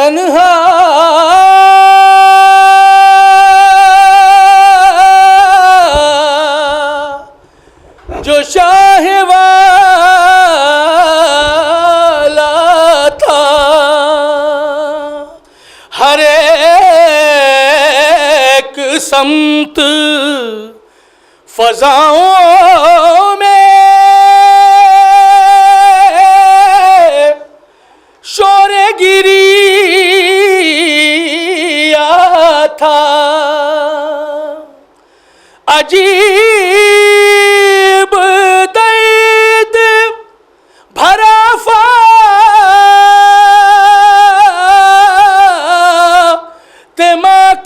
तन्हा जो शाह वाला था, हर एक समत फजाओं में शोरे गिरिया था। अजीब दर्द भरा फातिमा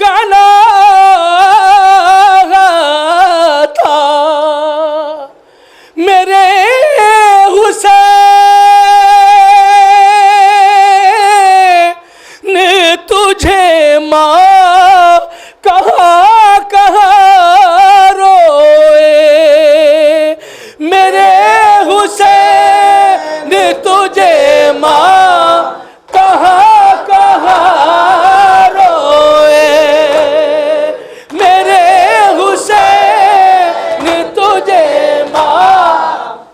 का नागा था। मेरे हुसैन तुझे माँ कहाँ कहाँ रोए, मेरे हुसैन तुझे माँ कहाँ कहाँ रोए, मेरे हुसैन तुझे माँ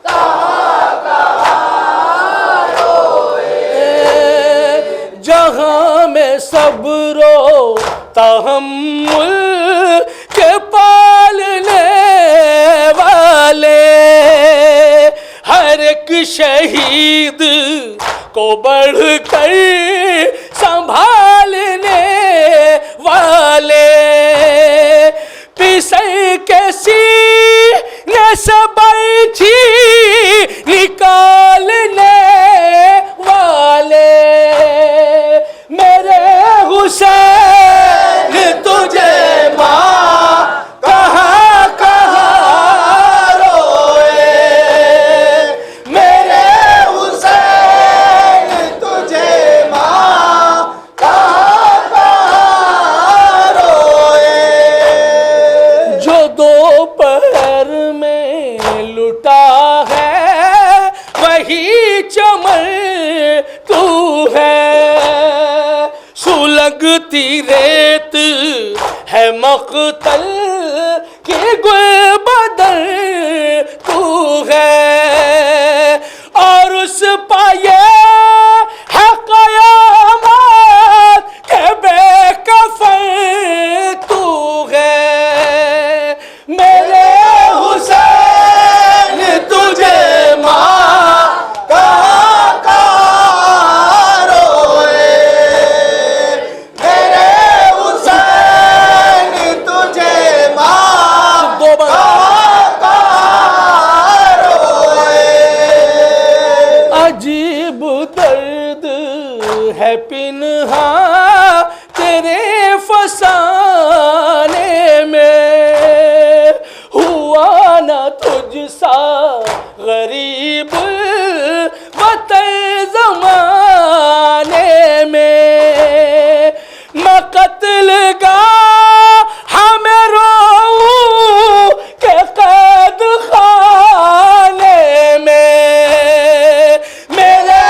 कहाँ कहाँ रोए। जहाँ में सब्रो तहम्मुल के पालने वाले, हर एक शहीद को बढ़कर संभालने वाले, पिसर के सीने से बैठी निकालने वाले, मेरे हुसैन तुझे माँ कहाँ कहाँ रोए, मेरे हुसैन तुझे माँ कहाँ कहाँ रोए। जो दोपहर में लुटा है वही चमन तू है, सुलगती रेत है मक़तल की गुलबदर तू है, और उस पाये है क़यामत के बेकफ़न तू है, मेरे हुसैन तुझे माँ कहाँ कहाँ रोए, मेरे हुसैन तुझे माँ कहाँ कहाँ रोए। अजीब दर्द है पिन्हा तेरे फसाने में, हुआ ना तुझसा गरीब वतन ज़माने में। मैं कत्ल गाह में रोऊं के कैद खाने में, मेरे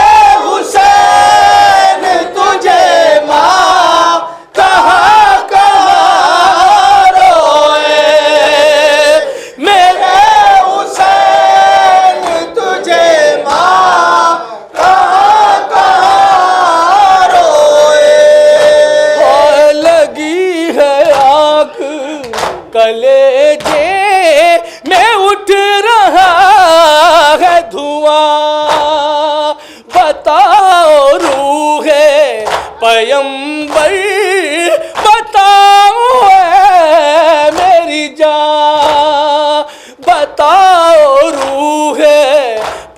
हुसैन तुझे माँ कहाँ कहाँ रोए, मेरे हुसैन तुझे माँ कहाँ कहाँ रोए। और लगी है आग कलेजे में उठ रहा है धुआं, बताओ रूहे पैगंबर बताओ है मेरी जान, बताओ रूहे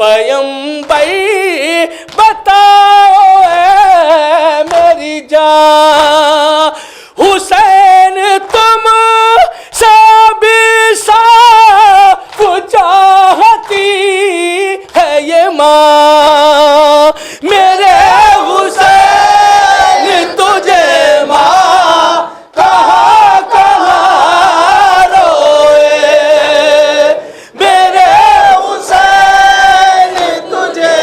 पैगंबर बताओ है मेरी जान। हुसैन तुम सब साफ चाहती है ये माँ, मेरे हुसैन तुझे माँ कहाँ कहाँ रोए, मेरे हुसैन तुझे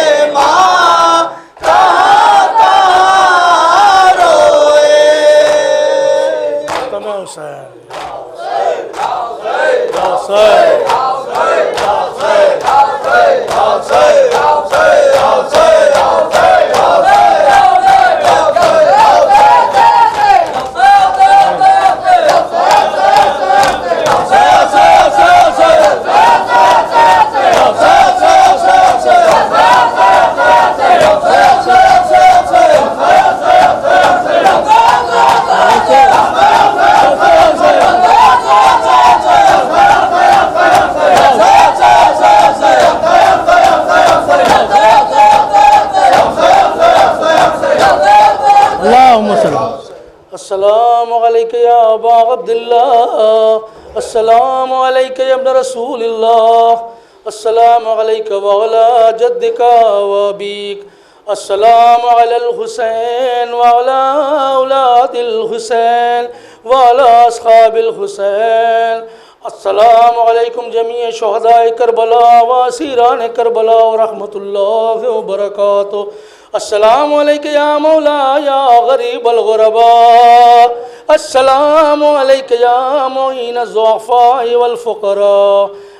अस्सलामु अलैका या अबा अब्दुल्लाह, अस्सलामु अलैका या इब्न रसूलिल्लाह, अस्सलामु अलैका व अला जद्दिका व अबीक, अस्सलामु अलल हुसैन व अला औलादिल हुसैन व अला अस्हाबिल हुसैन, अस्सलामु अलैकुम जमीअ शुहदाए करबला व असीरान करबला व रहमतुल्लाहि व बरकातुहू। अस्सलामु अलैका या मौला या गरीबल गुरबा, अस्सलामु अलैका या मुईन ज़ुअफ़ाए वल फ़ुक़रा,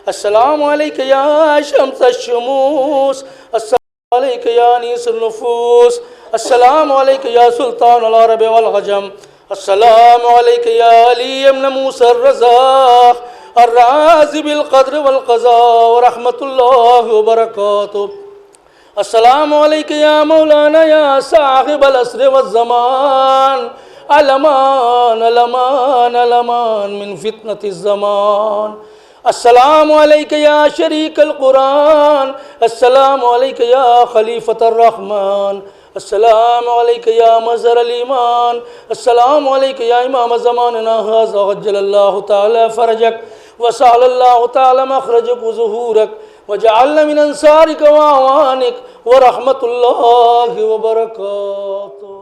अस्सलामु अलैका या शम्स अश-शुमूस, अस्सलामु अलैका या अनीस अन-नुफूस, अस्सलामु अलैका या सुल्तान अल-अरब वल अजम, अस्सलामु अलैका या अली इब्न मूसा ar-रज़ाक़ ar-राज़ि बिल क़द्र वल क़ज़ा व रहमतुल्लाहि व बरकातुहू। अस्सलामु अलैका या मौलाना या साहिबल अस्र वज़्ज़मान, अलमान अलमान अलमान मिन फितनतिज़ ज़मान, अस्सलामु अलैका या शरीकल कुरान, अस्सलामु अलैका या खलीफतर रहमान, अस्सलामु अलैका या मज़हरल ईमान, अस्सलामु अलैका या इमाम ज़मानना हाज़ा अज्जलल्लाहु तआला फ़रजक व सअलल्लाहु तआला मख़रजक व ज़ुहूरक व जअलना मिन अंसारिक व अवानिक व रहमतुल्लाहि व बरकातुहू।